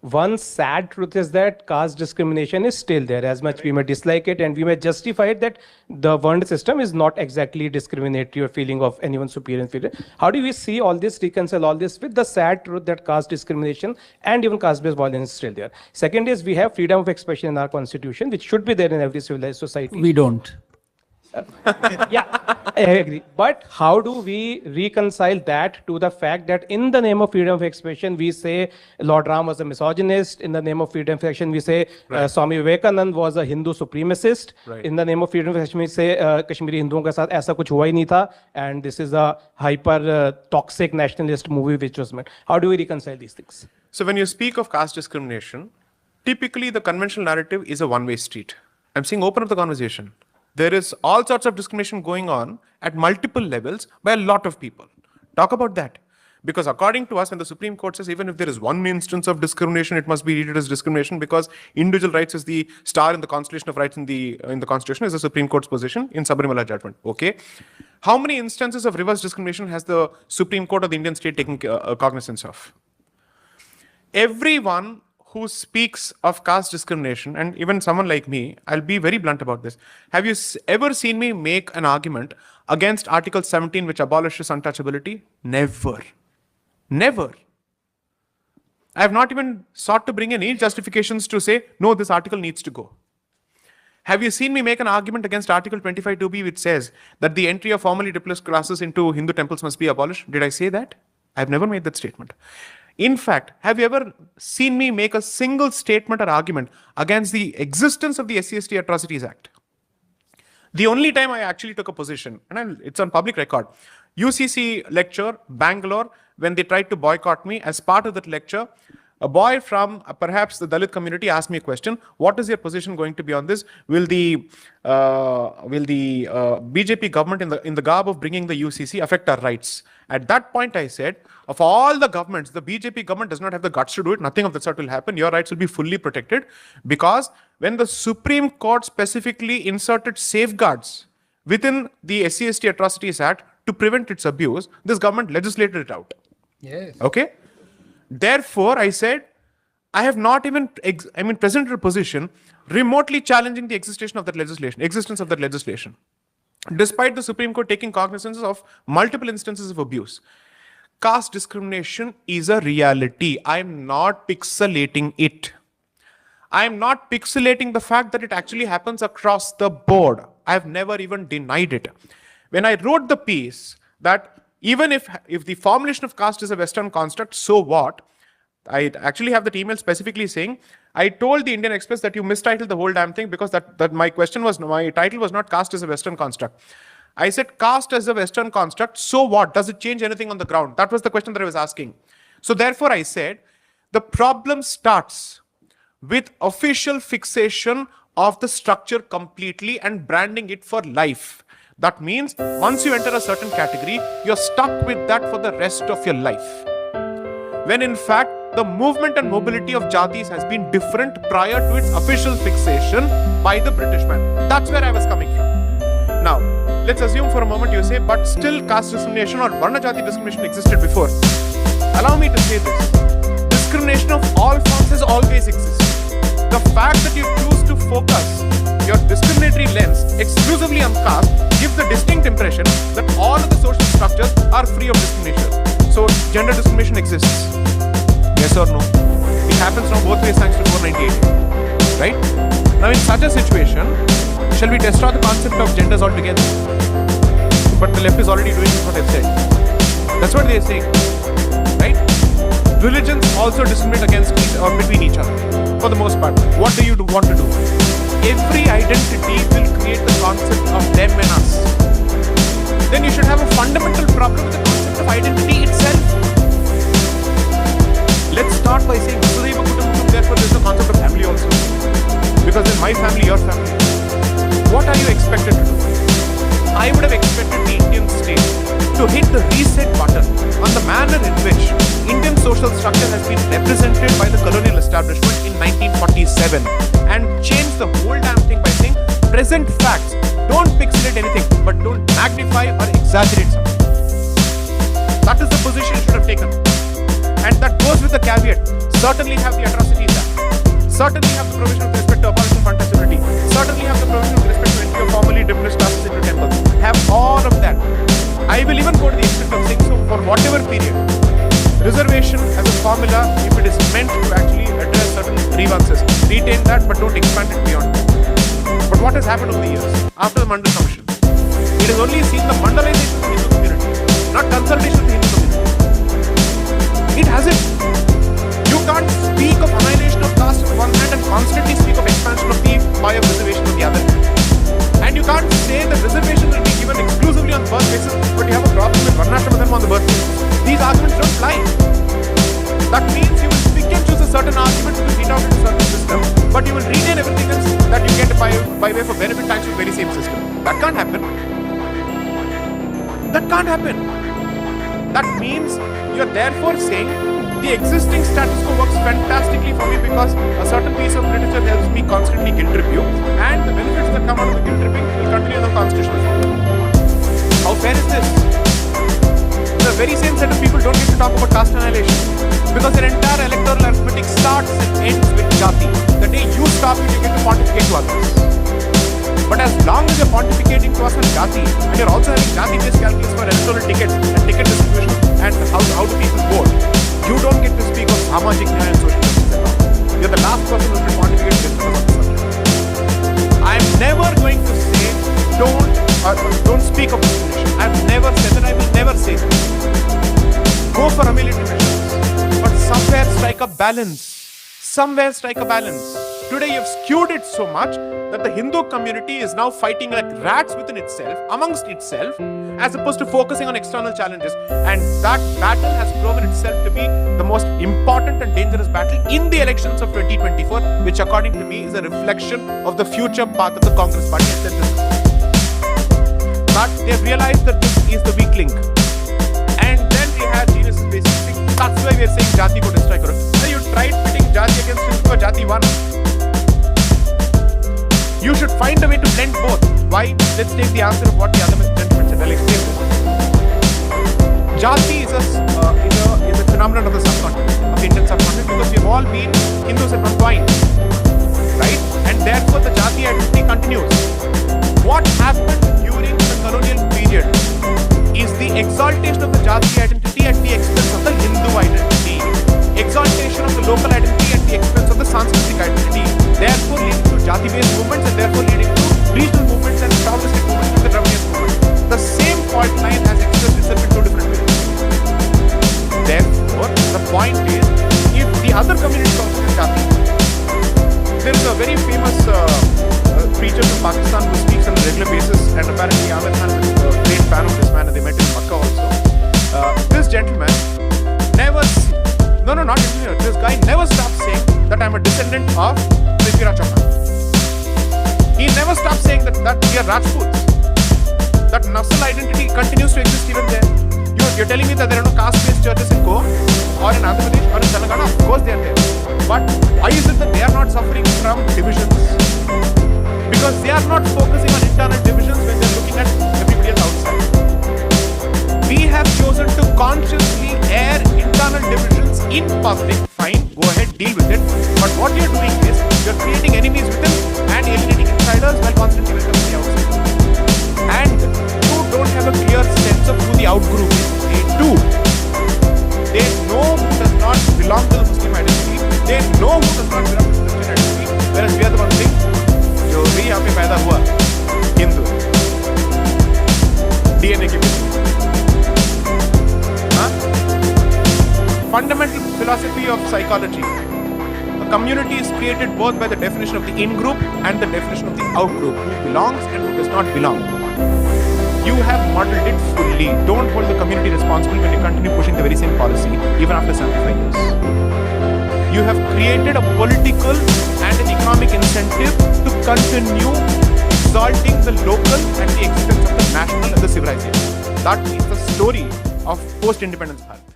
one sad truth is that caste discrimination is still there. As much we may dislike it and we may justify it that the Varna system is not exactly discriminatory or feeling of anyone superior and inferior. How do we see all this, reconcile all this with the sad truth that caste discrimination and even caste-based violence is still there? Second is we have freedom of expression in our constitution, which should be there in every civilized society. We don't. Yeah, I agree. But how do we reconcile that to the fact that in the name of freedom of expression, we say Lord Ram was a misogynist. In the name of freedom of expression, we say Swami Vivekanand was a Hindu supremacist. Right. In the name of freedom of expression, we say Kashmiri Hinduओं के साथ ऐसा कुछ हुआ ही नहीं था. And this is a hyper toxic nationalist movie which was made. How do we reconcile these things? So when you speak of caste discrimination, typically the conventional narrative is a one-way street. I'm saying open up the conversation. There is all sorts of discrimination going on at multiple levels by a lot of people. Talk about that. Because according to us, when the Supreme Court says even if there is one instance of discrimination, it must be treated as discrimination because individual rights is the star in the constellation of rights in the Constitution, is the Supreme Court's position in Sabarimala judgment. Okay. How many instances of reverse discrimination has the Supreme Court of the Indian state taken cognizance of? Everyone who speaks of caste discrimination, and even someone like me, I'll be very blunt about this. Have you ever seen me make an argument against Article 17 which abolishes untouchability? Never. Never. I have not even sought to bring in any justifications to say, no, this article needs to go. Have you seen me make an argument against Article 25(2)(b) which says that the entry of formally displaced classes into Hindu temples must be abolished? Did I say that? I've never made that statement. In fact, have you ever seen me make a single statement or argument against the existence of the SC/ST Atrocities Act? The only time I actually took a position, and it's on public record, UCC lecture, Bangalore, when they tried to boycott me, as part of that lecture, a boy from perhaps the Dalit community asked me a question. What is your position going to be on this? Will the BJP government in the garb of bringing the UCC affect our rights? At that point, I said, of all the governments, the BJP government does not have the guts to do it. Nothing of that sort will happen. Your rights will be fully protected because when the Supreme Court specifically inserted safeguards within the SC/ST Atrocities Act to prevent its abuse, this government legislated it out. Yes. Okay? Therefore, I said, I have not even presented a position remotely challenging the existence of that legislation, despite the Supreme Court taking cognizance of multiple instances of abuse. Caste discrimination is a reality. I am not pixelating it. I am not pixelating the fact that it actually happens across the board. I have never even denied it. When I wrote the piece that even if the formulation of caste is a Western construct, so what? I actually have that email specifically saying, I told the Indian Express that you mistitled the whole damn thing because that my title was not caste as a Western construct. I said caste as a Western construct, so what? Does it change anything on the ground? That was the question that I was asking. So therefore I said, the problem starts with official fixation of the structure completely and branding it for life. That means once you enter a certain category, you're stuck with that for the rest of your life. When in fact, the movement and mobility of jatis has been different prior to its official fixation by the British man. That's where I was coming from. Now, let's assume for a moment you say, but still caste discrimination or Varna Jati discrimination existed before. Allow me to say this. Discrimination of all forms has always existed. The fact that you choose to focus your discriminatory lens exclusively on caste gives the distinct impression that all of the social structures are free of discrimination. So, gender discrimination exists. Yes or no? It happens now both ways thanks to 498. Right? Now, in such a situation, shall we destroy the concept of genders altogether? But the left is already doing what I've said. That's what they're saying. Right? Religions also discriminate against or between each other. For the most part. What do you want to do? Every identity will create the concept of them and us. Then you should have a fundamental problem with the concept of identity itself. Let's start by saying, therefore there is the concept of family also. Because in my family, your family. What are you expected to do? I would have expected the Indian state to hit the reset button on the manner in which Indian social structure has been represented by the colonial establishment in 1947 and change the whole damn thing by saying present facts. Don't pixelate anything, but don't magnify or exaggerate something. That is the position you should have taken. And that goes with the caveat. certainly have the Atrocities Act, certainly have the provision with respect to abolition of untouchability, certainly have the provision with respect to entry of formerly diminished classes into temples, have all of that. I will even go to the extent of saying so for whatever period. Reservation as a formula, if it is meant to actually address certain grievances, retain that but don't expand it beyond that. But what has happened over the years after the Mandal Commission? It has only seen the Mandalization of the Hindu community, not consolidation of the Hindu community. It hasn't. You can't speak of annihilation of caste on one hand and constantly speak of expansion of the pie of reservation on the other hand. And you can't say that reservation will be given exclusively on birth basis, but you have a problem with Varnashrama Dharma on the birth basis. These arguments don't fly. That means you will pick and choose a certain argument to feed out into a certain system, but you will retain everything else that you get by way of benefit tax with the very same system. That can't happen. That can't happen. That means you are therefore saying the existing status quo works fantastically for me because a certain piece of literature helps me constantly guilt trip you, and the benefits that come out of the guilt tripping will continue in the constitutional form. How fair is this? The very same set of people don't get to talk about caste annihilation because their entire electoral arithmetic starts and ends with jati. The day you stop it, you get to pontificate to others. But as long as you're pontificating to us on jati, and you're also having jati-based calculus for electoral tickets and ticket distribution and how do people vote, you don't get to speak of samajik nyaya and social justice at all. You're the last person who should pontificate this because of the subject. I'm never going to say don't speak of discrimination. I've never said that. I will never say that. Go for ameliorative measures, but somewhere strike a balance. Somewhere strike a balance. Today you've skewed it so much that the Hindu community is now fighting like rats within itself, amongst itself, as opposed to focusing on external challenges. And that battle has proven itself to be the most important and dangerous battle in the elections of 2024, which according to me is a reflection of the future path of the Congress party. I said this. But they have realized that this is the weak link. And then we had geniuses basically. That's why we are saying jati ko destroy karo. So you tried pitting jati against Hindu jati 1. You should find a way to blend both. Why? Let's take the answer of what the other gentleman said. I'll explain this. Jati is a phenomenon of the subcontinent, of the Indian subcontinent, because we've all been Hindus at one point, right? And therefore the jati identity continues. What happened during the colonial period is the exaltation of the jati identity at the expense of the Hindu identity, exaltation of the local identity at the expense of the Sanskritic identity, therefore leading to jati-based movements and therefore leading to regional movements and Taoistic movements with the Remedial movement. The same fault line has expressed itself in two different ways. Therefore, the point is, if the other community also is jati, there is a very famous preacher from Pakistan who speaks on a regular basis, and apparently Amir Khan is a great fan of this man, and they met in Makkah also. This gentleman never, not engineer, this guy never stops saying that I'm a descendant of Prithviraj Chauhan. He never stops saying that we are Rajputs. That Nassal identity continues to exist even there. You're telling me that there are no caste-based churches in Goa or in Andhra Pradesh or in Telangana? Of course they are there. But why is it that they are not suffering from divisions? Because they are not focusing on internal divisions when they are looking at everybody else outside. We have chosen to consciously air internal divisions in public. Fine, go ahead, deal with it. But what you're doing is, you're creating enemies within and alienating insiders while constantly welcoming the outside. And you don't have a clear sense of who the outgroup is. They do. They know who does not belong to the Muslim identity. They know who does not belong to the Christian identity. Whereas we are the one saying, जो भी यहाँ पे पैदा हुआ Hindu DNA की वजह Fundamental philosophy of psychology. A community is created both by the definition of the in-group and the definition of the out-group. Who belongs and who does not belong. You have modeled it fully. Don't hold the community responsible when you continue pushing the very same policy, even after 75 years. You have created a political and an economic incentive to continue exalting the local at the expense of the national and the civilization. That is the story of post-independence Bharat.